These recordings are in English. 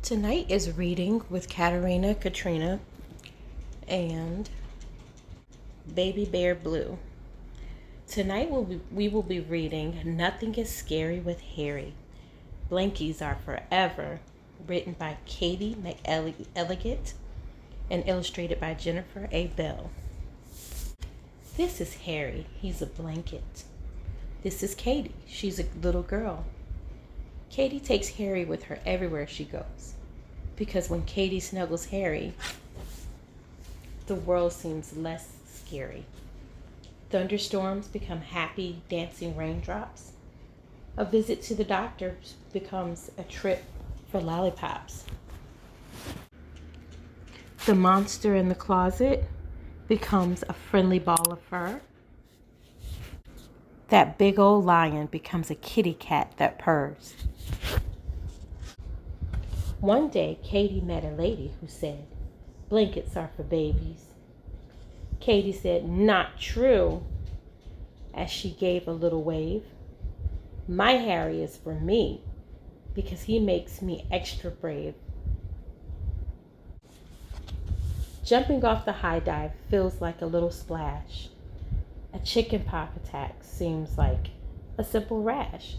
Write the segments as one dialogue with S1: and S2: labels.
S1: Tonight is reading with Katerina, Katrina, and Baby Bear Blue. Tonight we will be reading Nothing is Scary with Harry. Blankies Are Forever, written by Katie McElligott and illustrated by Jennifer A. Bell. This is Harry. He's a blanket. This is Katie. She's a little girl. Katie takes Harry with her everywhere she goes, because when Katie snuggles Harry, the world seems less scary. Thunderstorms become happy, dancing raindrops. A visit to the doctor becomes a trip for lollipops. The monster in the closet becomes a friendly ball of fur. That big old lion becomes a kitty cat that purrs. One day, Katie met a lady who said, "Blankets are for babies." Katie said, "Not true," as she gave a little wave. "My Harry is for me because he makes me extra brave." Jumping off the high dive feels like a little splash. A chicken pox attack seems like a simple rash.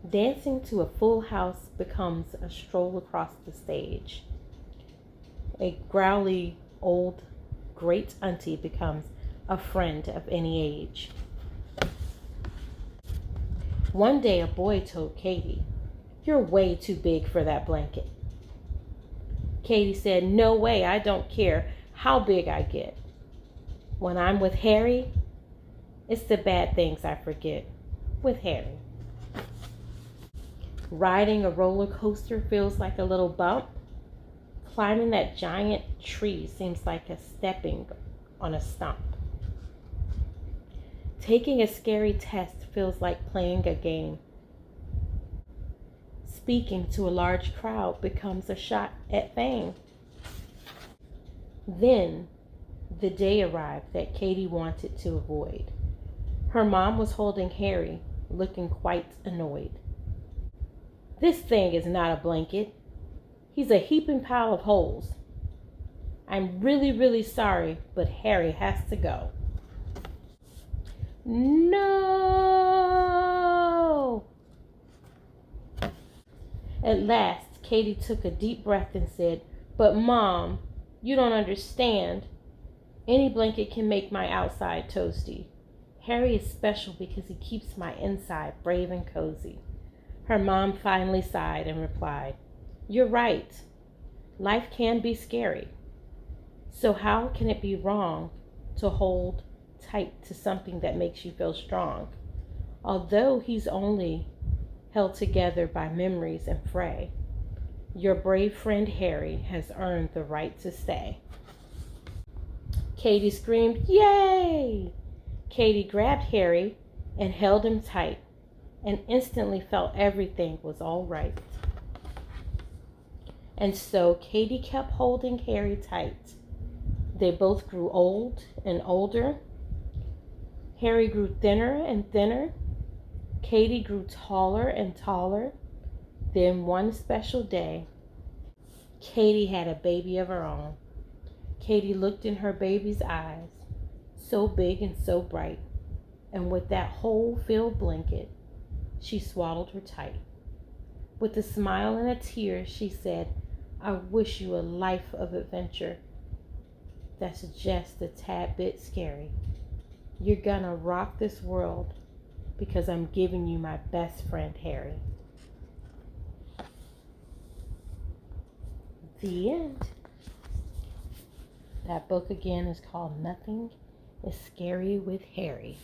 S1: Dancing to a full house becomes a stroll across the stage. A growly old great auntie becomes a friend of any age. One day a boy told Katie, "You're way too big for that blanket." Katie said, "No way, I don't care how big I get. When I'm with Harry, it's the bad things I forget with Harry." Riding a roller coaster feels like a little bump. Climbing that giant tree seems like stepping on a stump. Taking a scary test feels like playing a game. Speaking to a large crowd becomes a shot at fame. Then the day arrived that Katie wanted to avoid. Her mom was holding Harry, looking quite annoyed. "This thing is not a blanket. He's a heaping pile of holes. I'm really sorry, but Harry has to go." "No!" At last, Katie took a deep breath and said, "But Mom, you don't understand. Any blanket can make my outside toasty. Harry is special because he keeps my inside brave and cozy." Her mom finally sighed and replied, "You're right. Life can be scary. So how can it be wrong to hold tight to something that makes you feel strong? Although he's only held together by memories and fray, your brave friend Harry has earned the right to stay." Katie screamed, "Yay!" Katie grabbed Harry and held him tight, and instantly felt everything was all right. And so Katie kept holding Harry tight. They both grew old and older. Harry grew thinner and thinner. Katie grew taller and taller. Then one special day, Katie had a baby of her own. Katie looked in her baby's eyes, so big and so bright, and with that whole-filled blanket, she swaddled her tight. With a smile and a tear, she said, "I wish you a life of adventure that's just a tad bit scary. You're gonna rock this world because I'm giving you my best friend, Harry." The end. That book again is called Nothing is Scary with Harry.